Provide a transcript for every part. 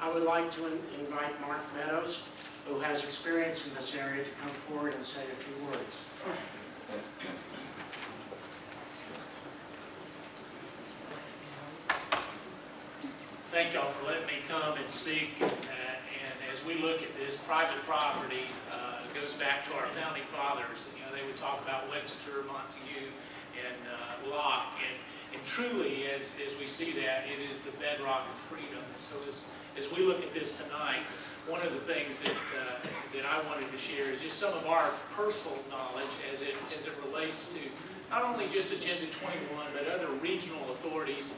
I would like to invite Mark Meadows, who has experience in this area, to come forward and say a few words. Thank y'all for letting me come and speak. And as we look at this, private property goes back to our founding fathers. You know, they would talk about Webster, Montague, and Locke. And truly, as we see that, it is the bedrock of freedom. And so as we look at this tonight, one of the things that I wanted to share is just some of our personal knowledge as it relates to not only just Agenda 21, but other regional authorities,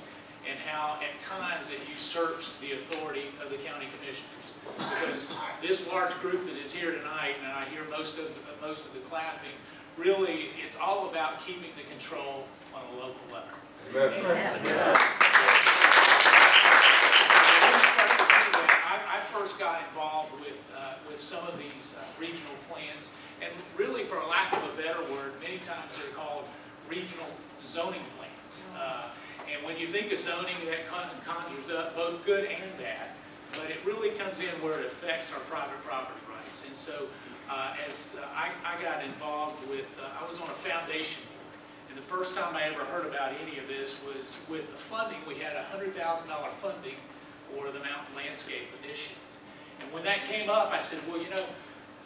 and how at times it usurps the authority of the county commissioners. Because this large group that is here tonight, and I hear most of the clapping, really it's all about keeping the control on a local level. Amen. Amen. I first got involved with some of these regional plans, and really, for a lack of a better word, many times they're called regional zoning plans. And when you think of zoning, that conjures up both good and bad, but it really comes in where it affects our private property rights. And so as I got involved with, I was on a foundation board, and the first time I ever heard about any of this was with the funding. We had $100,000 funding for the Mountain Landscape Initiative. And when that came up, I said, well, you know,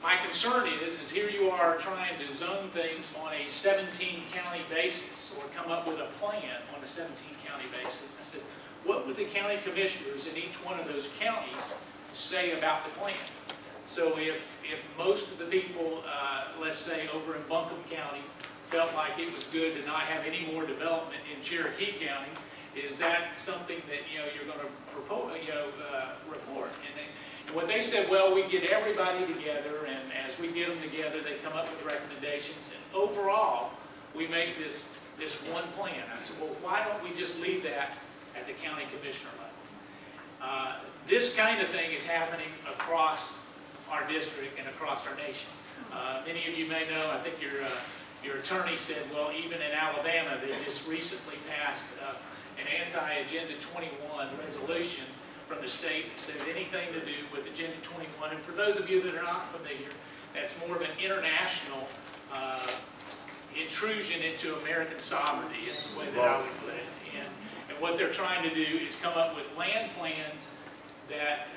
my concern is here you are trying to zone things on a 17-county basis, or come up with a plan on a 17-county basis. I said, what would the county commissioners in each one of those counties say about the plan? So if most of the people, let's say over in Buncombe County, felt like it was good to not have any more development in Cherokee County, is that something that you're going to propose, report? And what they said, well, we get everybody together, and as we get them together, they come up with recommendations, and overall, we make this one plan. I said, well, why don't we just leave that at the county commissioner level? This kind of thing is happening across our district and across our nation. Many of you may know, I think your attorney said, well, even in Alabama, they just recently passed an anti-Agenda 21 resolution from the state that says anything to do with Agenda 21. And for those of you that are not familiar, that's more of an international intrusion into American sovereignty, is the way that I would put it. And what they're trying to do is come up with land plans that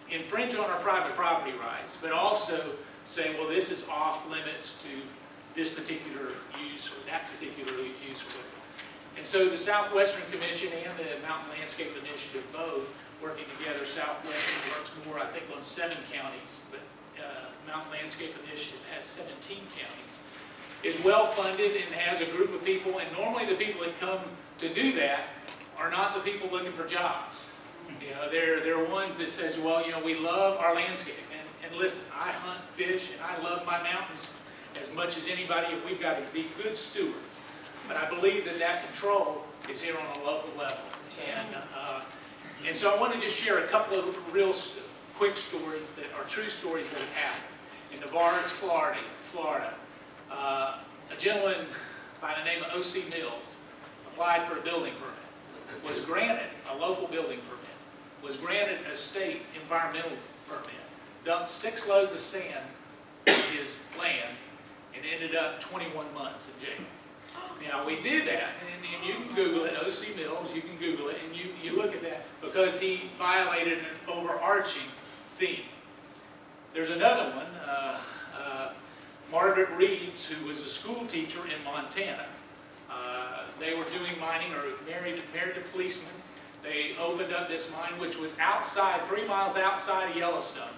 infringe on our private property rights, but also say, well, this is off limits to this particular use or that particular use. And so the Southwestern Commission and the Mountain Landscape Initiative, both working together. Southwestern works more, I think, on 7 counties, but Mountain Landscape Initiative has 17 counties. Is well funded and has a group of people, and normally the people that come to do that are not the people looking for jobs. They're ones that says, well, we love our landscape, and listen, I hunt, fish, and I love my mountains as much as anybody. We've got to be good stewards. But I believe that control is here on a local level. And so I want to just share a couple of real quick stories that are true stories that have happened. In Navarre, Florida, a gentleman by the name of O.C. Mills applied for a building permit, was granted a local building permit, was granted a state environmental permit, dumped 6 loads of sand on his land, and ended up 21 months in jail. Now, we did that, and you can Google it, O.C. Mills, you can Google it, and you look at that, because he violated an overarching theme. There's another one, Margaret Reed, who was a school teacher in Montana. They were doing mining, or married a policeman. They opened up this mine, which was outside, 3 miles outside of Yellowstone.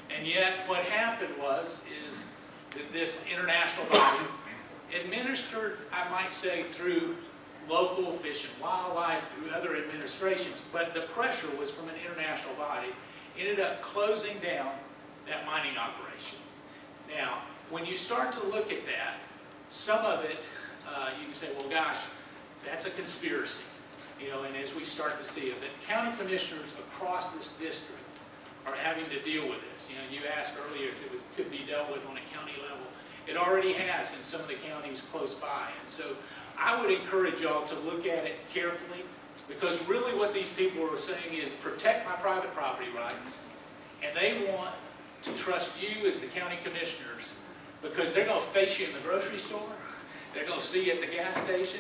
And yet, what happened is that this international body, administered, I might say, through local Fish and Wildlife, through other administrations, but the pressure was from an international body, ended up closing down that mining operation. Now, when you start to look at that, some of it, you can say, well, gosh, that's a conspiracy. And as we start to see it, that county commissioners across this district are having to deal with this. You asked earlier if it could be dealt with on a county level. It already has in some of the counties close by. And so I would encourage y'all to look at it carefully. Because really what these people are saying is protect my private property rights, and they want to trust you as the county commissioners, because they're going to face you in the grocery store, they're going to see you at the gas station,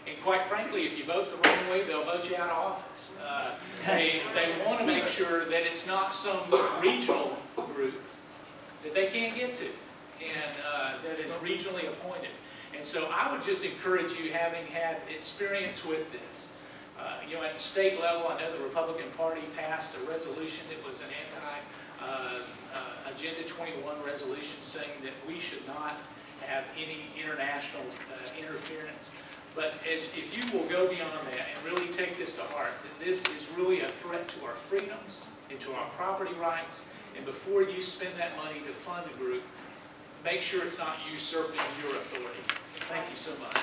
and quite frankly, if you vote the wrong way, they'll vote you out of office. They want to make sure that it's not some regional group that they can't get to, and that is regionally appointed. And so I would just encourage you, having had experience with this, you know, at the state level, I know the Republican Party passed a resolution that was an Agenda 21 resolution saying that we should not have any international interference. But if you will go beyond that and really take this to heart, that this is really a threat to our freedoms and to our property rights, and before you spend that money to fund a group, make sure it's not usurping your authority. Thank you so much.